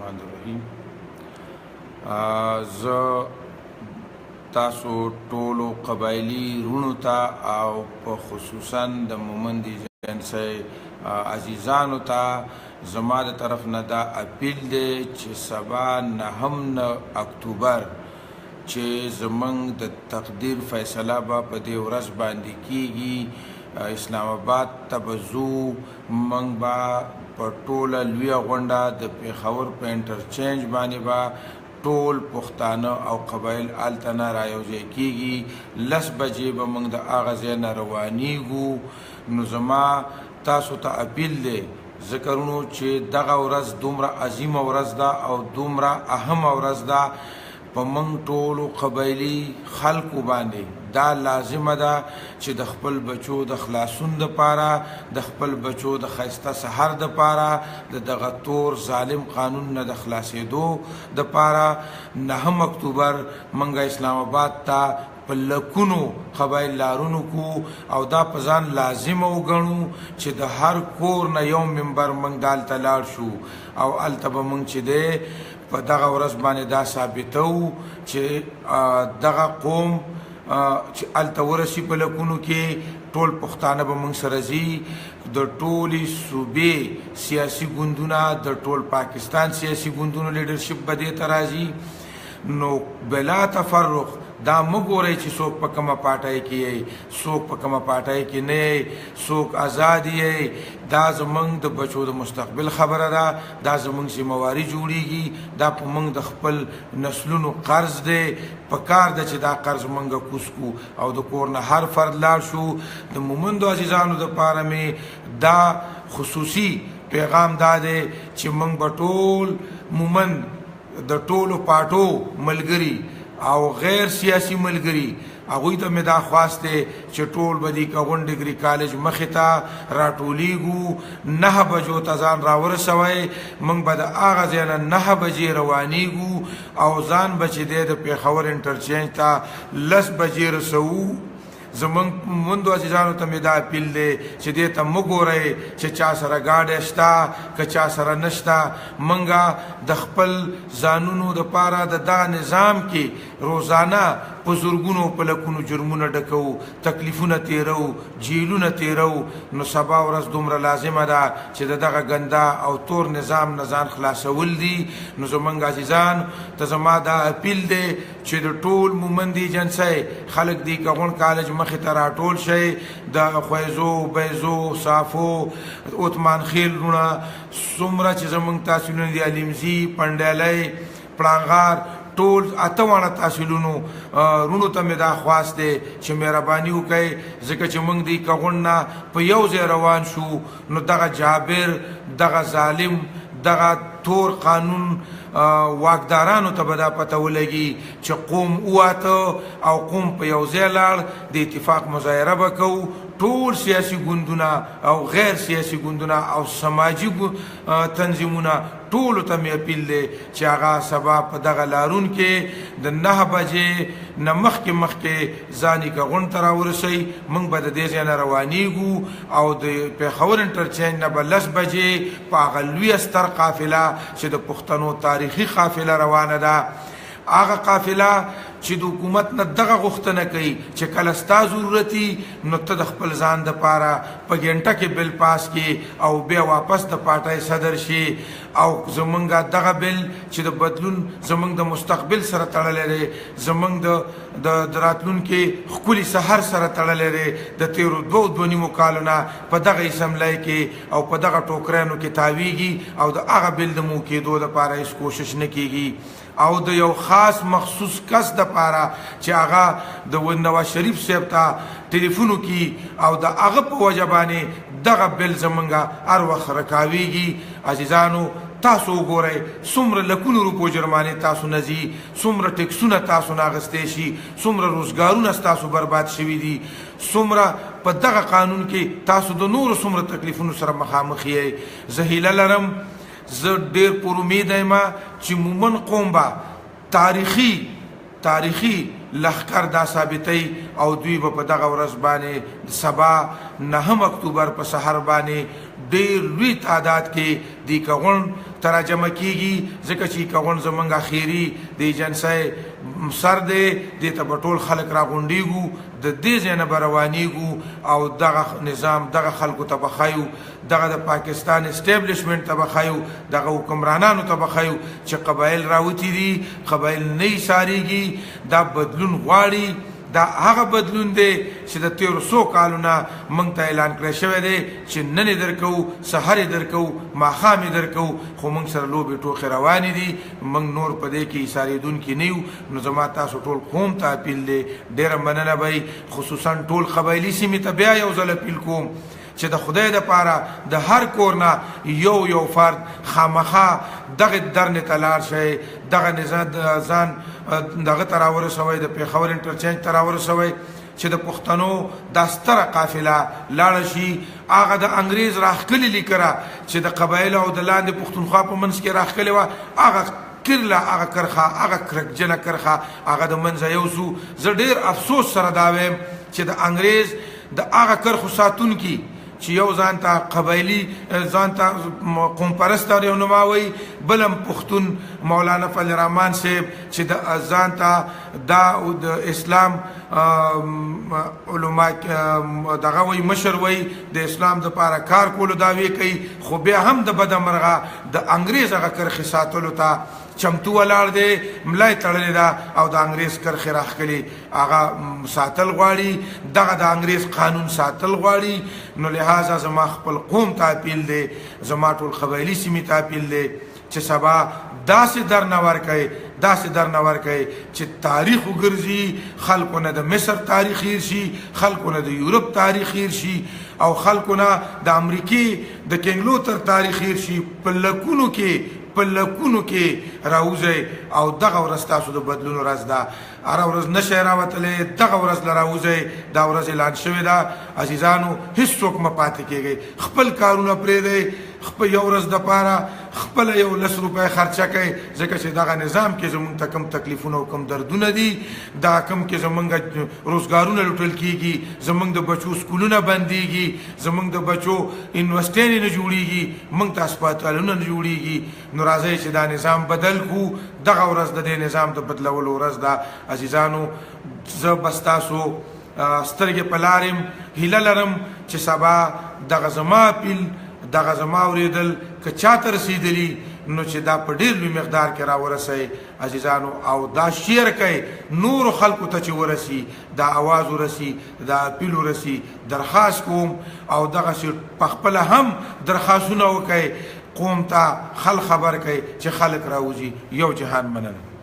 الرحمن الرحیم. زه تاسو ټولو قبایلي رونو ته او په خصوصا د مومند ایجنسۍ عزیزانو ته زما د طرف نه دا اپیل دی چې سبا 9 اکتوبر چې زمونږ د تقدیر فیصله به په دې ورځ باندې کیږي، اسلام آباد ته به ځو. موږ به په ټوله لویه غونډه د پېښور په انټرچینج باندې به ټول پښتانه او قبایل هلته نه رایوځای کیږي. 10 بجې به موږ د هغه ځای نه روانیږو. نو زما تاسو ته اپیل دی ذکرونو چې دغه ورځ دومره عظیمه ورځ ده او دومره اهمه ورځ ده په موږ ټولو قبایلي خلکو باندې دا لازمه ده چې د خپل بچو د خلاصون دپاره، د خپل بچو د ښایسته سحر دپاره، د دغه تور ظالم قانون نه د خلاصېدو دپاره 9 اکتوبر موږ اسلام آباد ته په لکونو قبایل لارونو کو او دا په ځان لازمه وګڼو چې د هر کور نه یو ممبر موږ دالته لاړ شو او هلته به موږ چې دی په دغه ورځ باندې دا ثابتو چې دغه قوم چې هلته ورسي په لکونو کې ټول پښتانه به موږ سره ځي. د ټولې صوبې سیاسي ګوندونه، د ټول پاکستان سیاسي ګوندونو لیډرشپ به دې ته راځي. نو بلا تفرق دا مه ګورئ چې څوک په کومه پاټۍ کې یې، څوک په کومه پاټۍ کې نه یې، څوک آزاد یې. دا زموږ د بچو د مستقبل خبره ده، دا زموږ ذمواري جوړیږي، دا په موږ د خپل نسلونو قرض دی. په کار ده چې دا قرض موږ کوز کو او د کور نه هر فرد لاړ شو. د مومندو عزیزانو دپاره مې دا خصوصي پیغام دا دی چې موږ به ټول مومند د ټولو پاټو ملګري او غیر سیاسي ملګري هغوی ته مې دا خواست دی چې ټول به دې کغون ډګري کالج مخې ته راټولیږو. 9 بجو ته ځان راورسوئ. موږ به د هغه ځای نه 9 بجې روانیږو او ځان به چې دی د پېښور انټرچینج ته 10 بجې رسوو. زمونږ مومندو عزیزانو ته مې دا اپیل دی چې دې ته مه ګورئ چې چا سره ګاډی شته که چا سره نشته. موږ د خپل ځانونو دپاره د دغه نظام کې روزانه په زرګونو په لکونو جرمونه ډکوو، تکلیفونه تیرو، جیلونه تیرو. نو سبا ورځ دومره لازمه ده چې د دغه ګنده او تور نظام نه ځان خلاصول دي. نو زمونږ عزیزان ته زما دا اپیل دی چې د ټول مومند ایجنسۍ خلک دي کغون کالج مخې ته راټول شئ. د خویزو، بیزو، صافو، عثمان خیل رونه څومره چې زمونږ تحصیلونه دي، علیمزي، پنډیالی، پړانغار، ټول 8 واړه تحصیلونو رونو ته مې دا خواست دی چې مهرباني وکئ ځکه چې موږ دې کغون نه په یو ځای روان شو. نو دغه جابر، دغه ظالم، دغه تور قانون واکدارانو ته به دا پته ولګي چې قوم وواته او قوم په یو ځای لاړ. د اتفاق مظاهره به کوو. ټول سیاسي ګوندونه او غیر سیاسي ګوندونه او سماجي تنظیمونه ټولو ته مې اپیل دی چې هغه سبا په دغه لارون کې د 9 بجې نه مخکې ځان یې کغون ته راورسئ. موږ به د دې ځای نه روانیږو او د پېښور انټرچینج نه به 10 بجې په هغه لویه ستر قافله چې د پښتنو تاریخي قافله روانه ده، هغه قافله چې د حکومت نه دغه غوښتنه کوي چې کله ستا ضرورتي نو ته د خپل ځان دپاره په ګنټه کې بل پاس کې او بیا واپس د پارټۍ صدر شي. او زمونږ دغه بل چې د بدلون زمونږ د مستقبل سره تړلی دی، زمونږ د راتلونکي ښکلي سحر سره تړلی دی. د تېرو 2.5 کالو نه په دغه اسمبلی کې او په دغه ټوکریانو کې تاویږي او د هغه بل د مو کېدو دپاره هېڅ کوشش نه کېږي. او د یو خاص مخصوص کس دپاره چې هغه د نواز شریف صاحب ته ټلیفون وکړي او د هغه په وجه باندې دغه بل زمونږ هر وخت رکاویږي. عزیزانو تاسو وګورئ څومره لکونو روپو جرمانې تاسو نه ځي، څومره ټکسونه تاسو نه اخیستی شي، څومره روزګارونه ستاسو برباد شوي دي، څومره په دغه قانون کې تاسو د نورو څومره تکلیفونو سره مخامخ یئ. زه هیله لرم، زه ډېر پر امید یم چې مومن قوم به تاریخي لښکر دا ثابتوي او دوی به په دغه ورځ باندې سبا 9 اکتوبر په سحر باندې ډېر لوی تعداد کې دې کغون تراجمه کیږي ځکه چې کون زمونږ اخیری د ایجنسی سر دی دې ته به ټول خلک راغونډېږو د دې ځای نه به روانېږو او دغه نظام دغه خلکو ته به ښایو دغه د پاکستان اسټیبلیشمنټ ته به ښایو دغه حکمرانانو ته به ښایو چې قبایل راوتي دي قبایل نه ایسارېږي دا بدلون غواړي دا هغه بدلون دی چې د تیرو څو کالو نه موږ ته اعلان کړی شوی دی چې نن یې درکوو سحر یې درکوو ماښام یې درکوو خو موږ سره لوبې ټوخې روانې دي موږ نور په دې کې ایسارېدونکي نه یو نو زما تاسو ټول قوم ته اپیل دی ډېره مننه به خصوصا ټول قبایلي سیمې ته بیا یو ځل اپیل کوم چې د خدای دپاره د هر کور نه یو فرد خامخا دغه درنې ته لاړ شئ دغه ځان دغه ته راورسوئ د پېښور انټرچینج ته راورسوئ چې د پښتنو دا ستره قافله لاړه شي هغه د انګریز راښکلې لیکره چې د قبایلو او د لاندې پښتونخوا په منځ کې راښکلې وه هغه کرله هغه کرخه هغه کرکجنه کرخه هغه د منځه یوسو زه ډېر افسوس سره دا وایم چې د انګریز د هغه کرخو ساتونکي چې یو ځان ته قبایلي ځان ته قوم پرست رهنما وایي بل هم پښتون مولانا فضل الرحمن صاحب چې د ځان ته دا د اسلام علما دغه وایي مشر وایي د اسلام دپاره کار کولو دعوې کوي خو بیا هم د بده مرغه د انګریز هغه کرښې ساتلو ته چمتو ولاړ دی ملا یې تړلې ده او د انګریز کرښې راښکلې هغه ساتل غواړي دغه د انګریز قانون ساتل غواړي نو لہذا زما خپل قوم ته اپیل دی زما ټول قبایلي سیمې ته اپیل دی چې سبا داسې در نه ورکوئ داسې در نه ورکوئ چې تاریخ وګرځي خلکو نه د مصر تاریخ هیر شي خلکو نه د یورپ تاریخ هیر شي او خلکو نه د امریکې د کینګلوتر تاریخ هیر شي په لکونو کې راوځئ او دغه ورځ تاسو د بدلون ورځ ده هره ورځ نشئ راوتلی دغه ورځ له راوځئ دا ورځ اعلان شوې ده عزیزانو هېڅوک مه پاتې کېږئ خپل کارونه پرېږدئ خپل یو ورځ دپاره خپله 100 روپۍ خرچه کوئ ځکه چې دغه نظام کې زمونږ ته کم تکلیفونه او کم دردونه دي دا کم کې زمونږ روزګارونه لوټل کېږي زمونږ د بچو سکولونه بندېږي زمونږ د بچو یونیورسټیانې نه جوړېږي موږ ته هسپتالونه نه جوړېږي نو راځئ چې دا نظام بدل کړو دغه ورځ د دې نظام د بدلولو ورځ ده عزیزانو زه بس تاسو سترګې په لار یم هیله لرم چې سبا دغه زما اپیل دغه زما اورېدل که چاته رسېدلي نو چې دا په ډېر لوی مقدار کې راورسئ عزیزانو او دا شیر کوئ نورو خلکو ته چې ورسي دا اواز ورسي دا اپیل ورسي درخواست کوم او دغسې په خپله هم درخواستونه وکئ قوم ته خبر کوئ چې خلک راوځي یو جهان مننه